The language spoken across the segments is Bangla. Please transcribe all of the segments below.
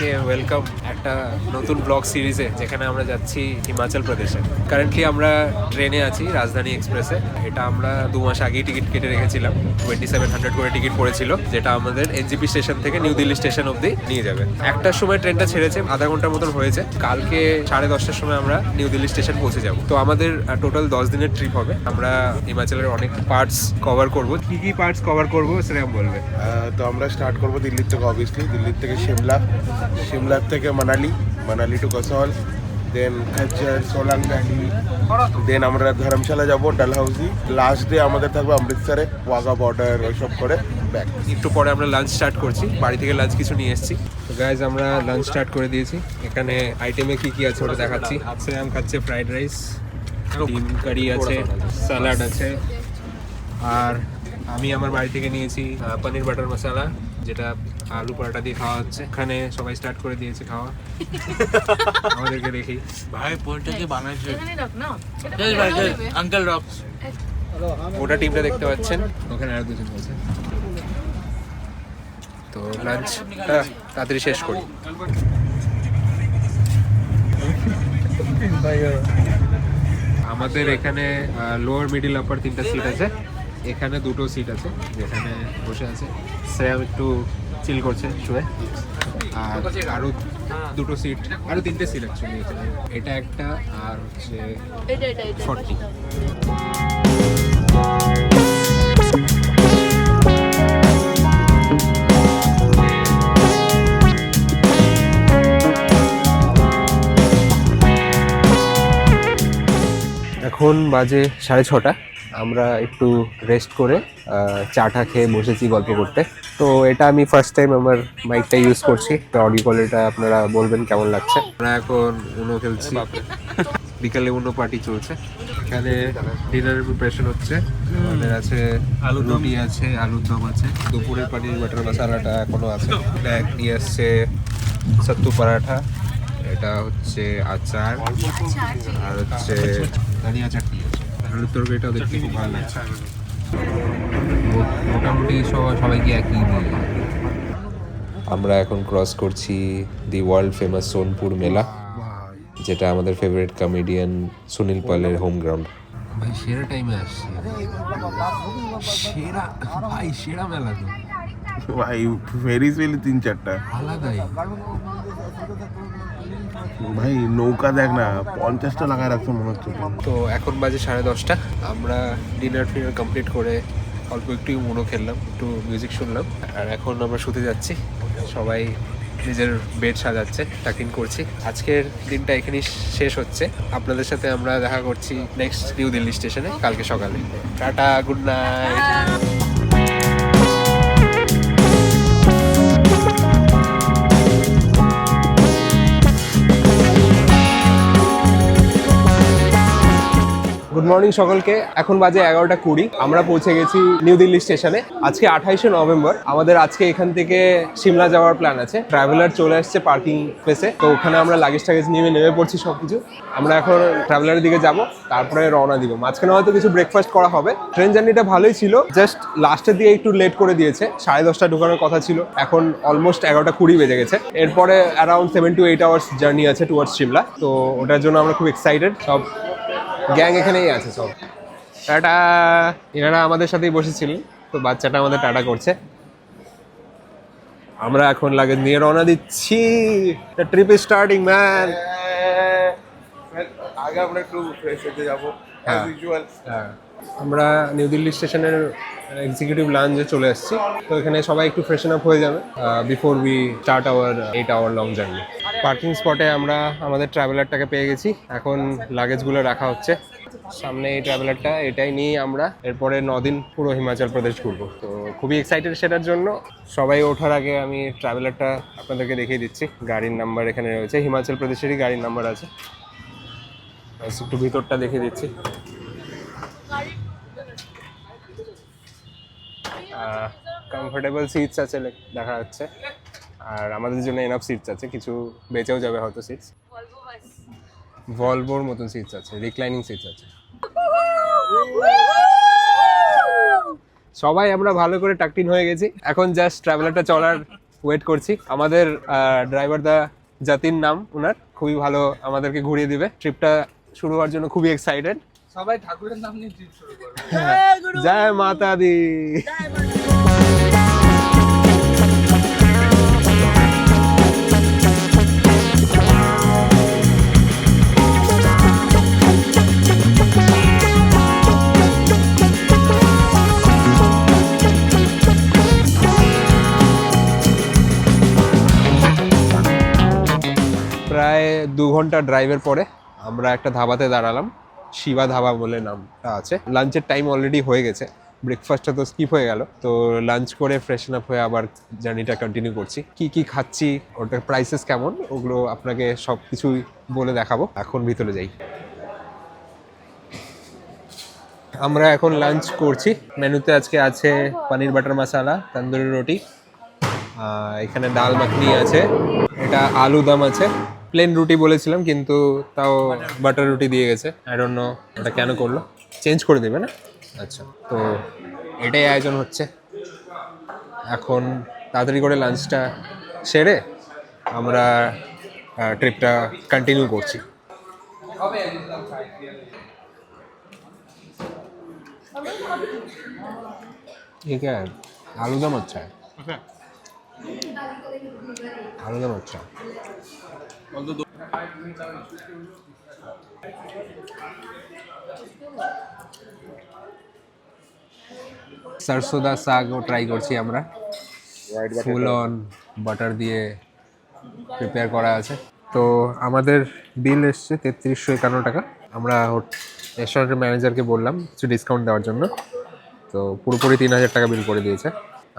সবাইকে ওয়েলকাম একটা নতুন ব্লগ সিরিজে, যেখানে আমরা যাচ্ছি হিমাচল প্রদেশে। কারেন্টলি আমরা ট্রেনে আছি, রাজধানী এক্সপ্রেসে। এটা আমরা 2 মাস আগেই টিকিট কেটে রেখেছিলাম। 2700 করে টিকিট পড়েছিল, যেটা আমাদের এনজিপি স্টেশন থেকে নিউ দিল্লি স্টেশন অবধি নিয়ে যাবে। একটার সময় ট্রেনটা ছেড়েছে, আধা ঘন্টার মতন হয়েছে। কালকে 10:30টার সময় আমরা নিউ দিল্লি স্টেশন পৌঁছে যাব। তো আমাদের টোটাল 10 দিনের ট্রিপ হবে। আমরা হিমাচলের অনেক পার্টস কভার করব। কি কি পার্টস কভার করবো সেরকম বলবে। তো আমরা স্টার্ট করবো দিল্লির থেকে, অবভিয়াসলি দিল্লির থেকে শিমলার থেকে মানালি টু কসল, দেন খচ্চর, সোলাং ভ্যালি, দেন আমরা ধর্মশালা যাবো, ডালহাউসি। লাস্ট ডে আমাদের থাকবে অমৃতসরে, ওয়াঘা বর্ডার ওইসব করে ব্যাক। একটু পরে আমরা লাঞ্চ স্টার্ট করছি। বাড়ি থেকে লাঞ্চ কিছু নিয়ে এসেছি। তো গাইজ, আমরা লাঞ্চ স্টার্ট করে দিয়েছি। এখানে আইটেমে কি কি আছে ওটা দেখাচ্ছি। শ্রেয়াম খাচ্ছে ফ্রাইড রাইস, ডিম কারি আছে, স্যালাড আছে, আর আমি আমার বাড়ি থেকে নিয়েছি পনির বাটার মশলা, যেটা আলু পরাঠা দিয়ে খাওয়া হচ্ছে। এখানে সবাই স্টার্ট করে দিয়েছে খাওয়া। আমাদেরকে দেখি ভাই পোলটাকে বানাইছে আঙ্কেল রক। ওটা টিমটা দেখতে পাচ্ছেন, ওখানে আর দুজন আছে। তো লাঞ্চ তাড়াতাড়ি শেষ করি। আমাদের এখানে লোয়ার মিডিল আপার 3টা সিট আছে। এখানে 2টো সিট আছে, যেখানে বসে আছে শ্রেয়াম, একটু চিল করছে শুয়ে। আর আরো 2টো সিট, আরো 3টে সিট অ্যাকচুয়ালি এখানে। এটা একটা, আর হচ্ছে 40। এখন বাজে 6:30। আমরা একটু রেস্ট করে চাটা খেয়ে বসেছি গল্প করতে। তো এটা আমি ফার্স্ট টাইম আমার মাইকটা ইউজ করছি। অডিও কোয়ালিটিটা আপনারা বলবেন কেমন লাগছে। আমরা এখন উনো খেলছি, বিকালে উনো পার্টি চলছে। এখানে ডিনারের প্রিপারেশন হচ্ছে। আমাদের আছে রুটি আছে, আলুর দম আছে, দুপুরের পানির বাটার মশলাটা এখনো আছে। ব্যাগ নিয়ে আসছে সত্তু পরাঠা, এটা হচ্ছে আচার, আর হচ্ছে ধনিয়া চাটনি আছে। আলুর তরকারিটাও দেখতে খুব ভালো লাগছে। মোটামুটি সবাইকে একই দিয়ে। আমরা এখন ক্রস করছি দি ওয়ার্ল্ড ফেমাস সোনপুর মেলা, যেটা আমাদের ফেভারিট কমেডিয়ান সুনীল পালের হোম গ্রাউন্ড। ভাই সেরা টাইমে আসছে, সেরা মেলা তো ভাই ফেরিস পেলি 3-4টা আলাদাই। ভাই নৌকা দেখ না, 50টা লাগায় রাখছে মনে হচ্ছে। তো এখন বাজে 10:30। আমরা ডিনার ফিনার কমপ্লিট করে অল্প একটু মনো খেললাম, একটু মিউজিক শুনলাম, আর এখন আমরা শুতে যাচ্ছি। সবাই নিজের বেড সাজাচ্ছে, টাকিং করছি। আজকের দিনটা এখানেই শেষ হচ্ছে। আপনাদের সাথে আমরা দেখা করছি নেক্সট নিউ দিল্লি স্টেশনে কালকে সকালে। Tata, good night. Good morning সকলকে। এখন বাজে 11:20। আমরা পৌঁছে গেছি নিউ দিল্লি স্টেশনে। আজকে 28শে নভেম্বর। আমাদের আজকে এখান থেকে সিমলা যাওয়ার প্ল্যান আছে। ট্রাভেলার চলে আসছে পার্কিং প্লেসে, তো ওখানে আমরা লাগেজ টাগেজ নিয়ে নেমে পড়ছি সবকিছু। আমরা এখন ট্রাভেলারের দিকে যাব, তারপরে রওনা দিব। মাঝখানে হয়তো কিছু ব্রেকফাস্ট করা হবে। ট্রেন জার্নিটা ভালোই ছিল, জাস্ট লাস্টের দিয়ে একটু লেট করে দিয়েছে। 10:30 ঢোকানোর কথা ছিল, এখন অলমোস্ট 11:20 বেজে গেছে। এরপরে অ্যারাউন্ড 7 to 8 আওয়ার্স জার্নি আছে টুয়ার্ডস সিমলা। তো ওটার জন্য আমরা খুব এক্সাইটেড। সব গ্যাং এখানেই আছে সব। টাটা। এনারা আমাদের সাথেই বসেছিলেন, তো বাচ্চাটা আমাদের টাটা করছে। আমরা এখন লাগেজ নিয়ে রওনা দিচ্ছি। The trip is starting man. আগে আমরা একটু ফ্রেশ হতে যাবো হ্যাঁ। As usual. হ্যাঁ, আমরা নিউ দিল্লি স্টেশনের এক্সিকিউটিভ লাঞ্চে চলে এসেছি। তো এখানে সবাই একটু ফ্রেশন আপ হয়ে যাবে before we start our 8 hour long journey. Parking স্পটে আমরা আমাদের ট্রাভেলারটাকে পেয়ে গেছি। এখন লাগেজগুলো রাখা হচ্ছে। সামনে এই ট্রাভেলারটা, এটাই নিয়ে আমরা এরপরে 9 দিন পুরো হিমাচল প্রদেশ ঘুরবো। তো খুবই এক্সাইটেড সেটার জন্য। সবাই ওঠার আগে আমি ট্রাভেলারটা আপনাদেরকে দেখিয়ে দিচ্ছি। গাড়ির নাম্বার এখানে রয়েছে, হিমাচল প্রদেশেরই গাড়ির নাম্বার আছে। একটু ভিতরটা দেখিয়ে দিচ্ছি। কমফোর্টেবল সিটস আছে দেখা যাচ্ছে, আর আমাদের জন্য এনাফ সিটস আছে। কিছু বেঁচেও যাবে হয়তো সিটস। ভলভোর মতন সিটস আছে, রিক্লাইনিং সিটস আছে। সবাই আমরা ভালো করে টাকটিন হয়ে গেছি। এখন জাস্ট ট্রাভেলারটা চলার ওয়েট করছি। আমাদের ড্রাইভার দা জাতির নাম ওনার, খুবই ভালো আমাদেরকে ঘুরিয়ে দিবে। ট্রিপটা শুরু হওয়ার জন্য খুবই এক্সাইটেড। সবাই ঠাকুরের নাম নিয়ে ট্রিপ শুরু করবে। জয় মাতা দি। প্রায় 2 ঘন্টা ড্রাইভের পরে আমরা একটা ধাবাতে দাঁড়ালাম, শিবা ধাবা বলে নামটা আছে। লাঞ্চের টাইম অলরেডি হয়ে গেছে, ব্রেকফাস্টটা তো স্কিপ হয়ে গেল, তো লাঞ্চ করে ফ্রেশন আপ হয়ে আবার জার্নিটা কন্টিনিউ করছি। কি কি খাচ্ছি, ওটার প্রাইসেস কেমন, ওগুলো আপনাকে সব কিছুই বলে দেখাবো। এখন ভিতরে যাই। আমরা এখন লাঞ্চ করছি। মেনুতে আজকে আছে পনির বাটার মশালা, তন্দুরি রুটি, এখানে ডাল মাখনি আছে, এটা আলু দম আছে। প্লেন রুটি বলেছিলাম কিন্তু তাও বাটার রুটি দিয়ে গেছে। আই ডোন্ট নো এটা কেন করলো, চেঞ্জ করে দেবে না। আচ্ছা, তো এটাই আয়োজন হচ্ছে। এখন তাড়াতাড়ি করে লাঞ্চটা সেরে আমরা ট্রিপটা কন্টিনিউ করছি। ये क्या है? आलूदम अच्छा है। आलूदम अच्छा है। सरसोदा सागও ট্রাই করছি আমরা। ফুল অন বাটার দিয়ে প্রিপেয়ার করা আছে। তো আমাদের বিল এসছে 3351 টাকা। আমরা রেস্টুরেন্টের ম্যানেজারকে বললাম কিছু ডিসকাউন্ট দেওয়ার জন্য, তো পুরোপুরি 3000 টাকা বিল করে দিয়েছে।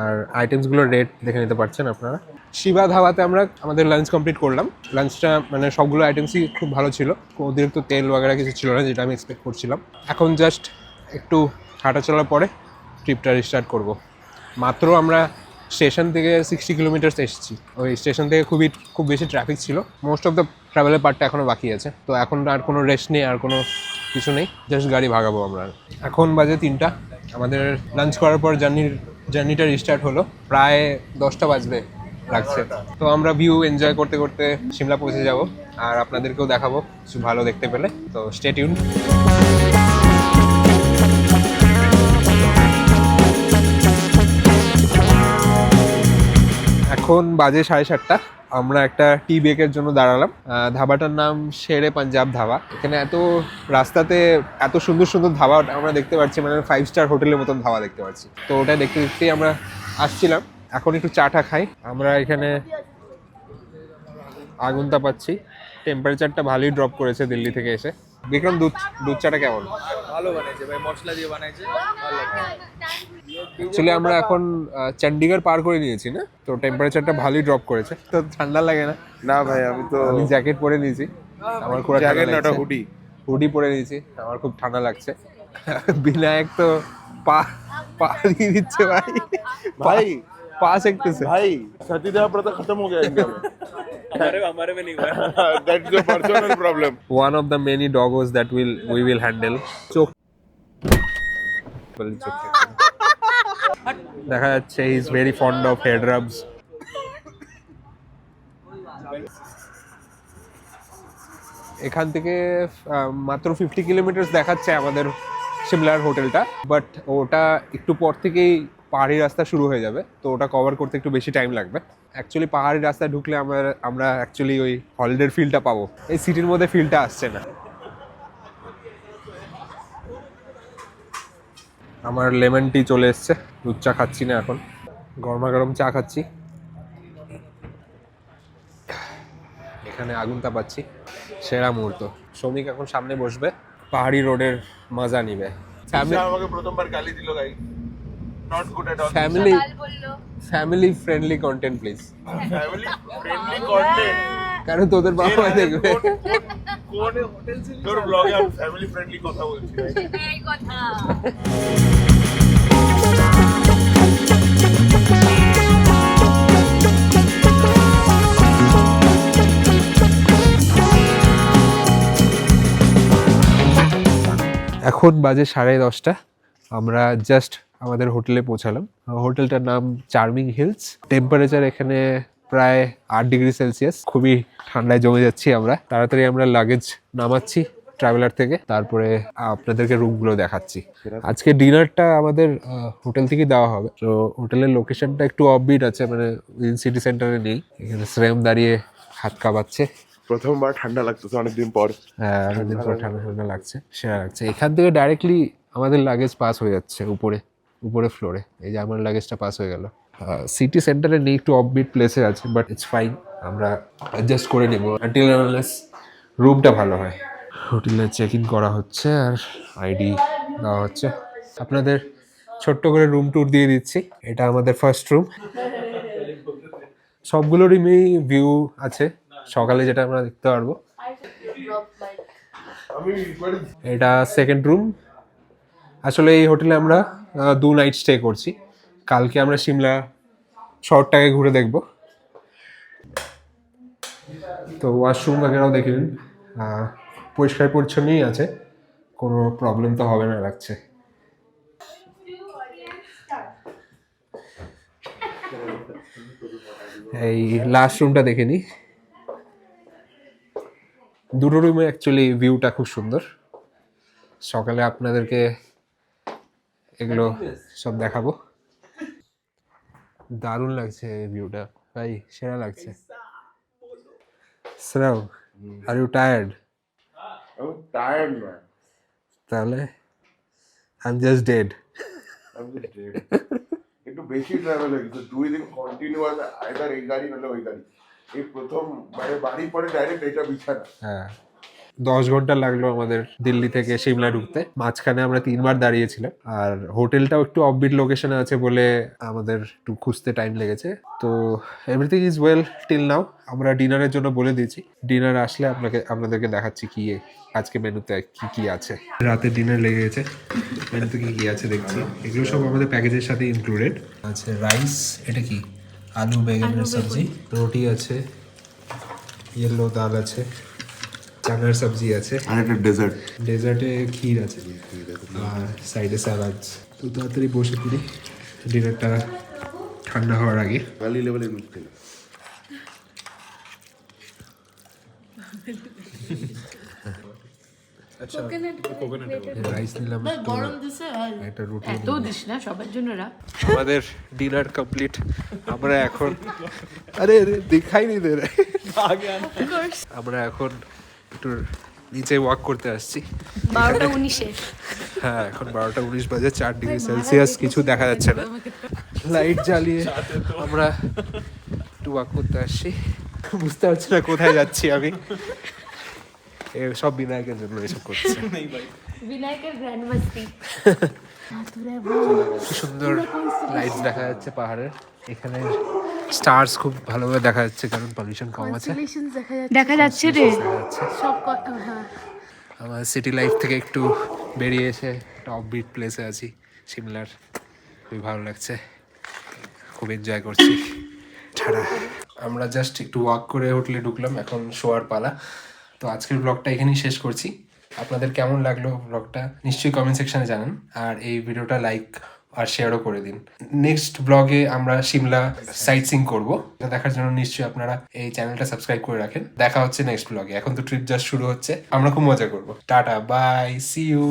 আর আইটেমসগুলোর রেট দেখে নিতে পারছেন আপনারা। শিবা ধাবাতে আমরা আমাদের লাঞ্চ কমপ্লিট করলাম। লাঞ্চটা মানে সবগুলো আইটেমসই খুব ভালো ছিল, অতিরিক্ত তেল वगैरह কিছু ছিল না, যেটা আমি এক্সপেক্ট করছিলাম। এখন জাস্ট একটু হাঁটা চলার পরে ট্রিপটা রিস্টার্ট করব। মাত্র আমরা স্টেশন থেকে 60 কিলোমিটার্স এসেছি। ওই স্টেশন থেকে খুব বেশি ট্রাফিক ছিল। মোস্ট অফ দ্য ট্রাভেলের পার্টটা এখনও বাকি আছে, তো এখন আর কোনো রেস্ট নেই, আর কোনো কিছু নেই, জাস্ট গাড়ি ভাগাবো আমরা। এখন বাজে 3টা। আমাদের লাঞ্চ করার পর জার্নিটা রিস্টার্ট হলো। প্রায় 10টা বাজবে লাগছে। তো আমরা ভিউ এনজয় করতে করতে সিমলা পৌঁছে যাব, আর আপনাদেরকেও দেখাবো কিছু ভালো দেখতে পেলে। তো স্টে টিউন। এখন বাজে 7:30। আমরা একটা টি ব্রেকের জন্য দাঁড়ালাম। ধাবাটার নাম শেরে পাঞ্জাব ধাবা। এখানে রাস্তাতে এত সুন্দর সুন্দর ধাবা আমরা দেখতে পাচ্ছি, মানে 5 স্টার হোটেলের মতন ধাবা দেখতে পাচ্ছি। তো ওটা দেখতে দেখতেই আমরা আসছিলাম। এখন একটু চাটা খাই। আমরা এখানে আগুনটা পাচ্ছি, টেম্পারেচারটা ভালোই ড্রপ করেছে দিল্লি থেকে এসে। বিক্রম, দুধ চাটা কেমন? ভালো বানাইছে ভাই, মশলা দিয়ে বানাইছে, ভালো লাগছে। অ্যাকচুয়ালি আমরা এখন চণ্ডীগড় পার করে নিয়েছি না, তো টেম্পারেচারটা ভালোই ড্রপ করেছে। তো ঠান্ডা লাগে না? না ভাই, আমি জ্যাকেট পরে নিয়েছি, আমার খুব জ্যাকেট না, হুডি পরে নিয়েছি, আমার খুব ঠান্ডা লাগছে। বিনায়ক তো পা দিয়ে দিচ্ছে ভাই, भाई পা সেকতেছে भाई सतीदाह प्रथा खत्म हो गया इंडिया में। हमारे में नहीं हुआ। That's a personal problem. one of the many doggos that we will handle. চোখ দেখা যাচ্ছে he is very fond of head rubs. এখান থেকে মাত্র 50 কিলোমিটার দেখাচ্ছে আমাদের সিমলার হোটেলটা, বাট ওটা একটু পর থেকেই পাহাড়ি রাস্তা শুরু হয়ে যাবে, তো ওটা কভার করতে একটু বেশি টাইম লাগবে। অ্যাকচুয়ালি পাহাড়ি রাস্তায় ঢুকলে আমরা অ্যাকচুয়ালি ওই হলিডের ফিলটা পাবো, এই সিটির মধ্যে ফিলটা আসছে না। আমার লেমন টি চলে এসছে, দুধ চা খাচ্ছি না, এখন গরমা গরম চা খাচ্ছি। এখানে আগুন তাপাচ্ছি, সেরা মুহূর্ত। শ্রমিক এখন সামনে বসবে, পাহাড়ি রোডের মজা নিবে। আমাকে প্রথমবার গালি দিল গাই। Not good at all. Family friendly content please. Family friendly content. কারণ তোদের বাবা দেখবে। কোন হোটেল ছিল? তোর ব্লগে আমি ফ্যামিলি ফ্রেন্ডলি কথা বলছি। এই কথা। এখন বাজে 10:30। আমরা জাস্ট আমাদের হোটেলে পৌঁছালাম। হোটেলটার নাম চার্মিং হিলস। টেম্পারেচার এখানে প্রায় 8 ডিগ্রি সেলসিয়াস। খুবই ঠান্ডায় জমে যাচ্ছি আমরা। তাড়াতাড়ি আমরা লাগেজ নামাচ্ছি ট্রাভেলার থেকে, তারপরে আপনাদেরকে রুমগুলো দেখাচ্ছি। আজকে ডিনারটা আমাদের হোটেল থেকে দেওয়া হবে। তো হোটেলের লোকেশনটা একটু অফবিট আছে, মানে সিটি সেন্টারে নেই। এখানে শ্রেম দাঁড়িয়ে হাত কাঁপাচ্ছে। প্রথমবার ঠান্ডা লাগতেছে অনেকদিন পর। হ্যাঁ, অনেকদিন পর ঠান্ডা ঠান্ডা লাগছে, সেরা লাগছে। এখান থেকে ডাইরেক্টলি আমাদের লাগেজ পাস হয়ে যাচ্ছে উপরে ফ্লোরে। এই যে আমার লাগেজটা পাস হয়ে গেল। সিটি সেন্টারে নেই, একটু অফবিট প্লেসে আছে, বাট ইটস ফাইন, আমরা অ্যাডজাস্ট করে নেবো আনটিল আনলেস রুমটা ভালো হয়। হোটেলে চেক ইন করা হচ্ছে আর আইডি দেওয়া হচ্ছে। আপনাদের ছোট্ট করে রুম ট্যুর দিয়ে দিচ্ছি। এটা আমাদের ফার্স্ট রুম। সবগুলোরই ভিউ আছে সকালে, যেটা আমরা দেখতে পারবো। এটা সেকেন্ড রুম। আসলে এই হোটেলে আমরা 2 নাইট স্টে করছি। কালকে আমরা সিমলা শহরটাকে ঘুরে দেখব। তো ওয়াশরুম বাগেরাও দেখে নিন, পরিষ্কার পরিচ্ছন্নই আছে, কোনো প্রবলেম তো হবে না লাগছে। এই লাস্ট রুমটা দেখে নিই। দুটো রুমে অ্যাকচুয়ালি ভিউটা খুব সুন্দর। সকালে আপনাদেরকে এগুলো সব দেখাবো। দারুণ লাগছে ভিউটা ভাই, সেরা লাগছে। শ্রাব, আর ইউ টায়ার্ড? আমি টায়ার্ড না, তাহলে আই এম জাস্ট ডেড। একটু বেশি ট্রাভেল হয়ে গেছে, 2 দিন কন্টিনিউয়াস আইদার এই গাড়ি নাহলে ওই গাড়ি। এই প্রথম মানে বাড়ি পরে ডাইরেক্ট এটা বিছানা। হ্যাঁ, 10 ঘন্টা লাগলো আমাদের দিল্লি থেকে সিমলা ঢুকতে। মাঝখানে আমরা 3বার দাঁড়িয়েছিলাম। আর হোটেলটাও একটু অফবিট লোকেশনে আছে বলে আমাদের একটু খুঁজতে টাইম লেগেছে। তো everything is well till now. আমরা ডিনারের জন্য বলে দিয়েছি, ডিনার আসলে আপনাদেরকে দেখাচ্ছি কি আজকে মেনুতে কি আছে। রাতে ডিনার লেগে গেছে, মেনুতে কি আছে দেখছি। এগুলো সব আমাদের প্যাকেজের সাথে ইনক্লুডেড আছে। রাইস, এটা কি আলু বেগুনের সবজি, রুটি আছে, ইয়েলো ডাল আছে, চানার সবজি আছে, আর একটা ডেজার্টে ক্ষীর আছে, আর সাইডে স্যালাড। তো তাড়াতাড়ি বসে পড়ি ডিনারটা ঠান্ডা হওয়ার আগে। গালি লেভেলের মিষ্টি। আচ্ছা, রাইস নিলাম, গরম দিছে একটা রুটি। এত দিস না সবার জন্য রাখ। আমাদের ডিনার কমপ্লিট। আমরা এখন আরে দেখাই নি দে রে। আমরা এখন একটু নিচে ওয়াক করতে আসছি। 12:19 হ্যাঁ, এখন 12:19 বাজে, 4 ডিগ্রি সেলসিয়াস, কিছু দেখা যাচ্ছে না। লাইট জ্বালিয়ে আমরা একটু ওয়াক করতে আসছি। বুঝতে পারছি না কোথায় যাচ্ছি আমি। সব বিনায়কের জন্য এসব করছে। বিনায়কের গ্র্যান্ড মাস্তি। কি সুন্দর লাইটস দেখা যাচ্ছে পাহাড়ের। এখানে স্টার্স খুব ভালোভাবে দেখা যাচ্ছে, কারণ পলিউশন কম আছে। দেখা যাচ্ছে রে দেখা যাচ্ছে। সব কথা। হ্যাঁ, আমার সিটি লাইফ থেকে একটু বেরিয়ে এসে একটা অফবিট প্লেসে আছি সিমলার। খুবই ভালো লাগছে, খুব এনজয় করছি। ছাড়া আমরা জাস্ট একটু ওয়াক করে হোটেলে ঢুকলাম, এখন শোয়ার পালা। তো আজকের ব্লগটা এখানেই শেষ করছি। আপনাদের কেমন লাগলো ব্লগটা নিশ্চয়ই কমেন্ট সেকশনে জানান, আর এই ভিডিওটা লাইক আর শেয়ারও করে দিন। নেক্সট ব্লগে আমরা সিমলা সাইট সিং করবো, এটা দেখার জন্য নিশ্চয়ই আপনারা এই চ্যানেলটা সাবস্ক্রাইব করে রাখেন। দেখা হচ্ছে নেক্সট ব্লগে। এখন তো ট্রিপ জাস্ট শুরু হচ্ছে, আমরা খুব মজা করবো। Tata, bye, see you.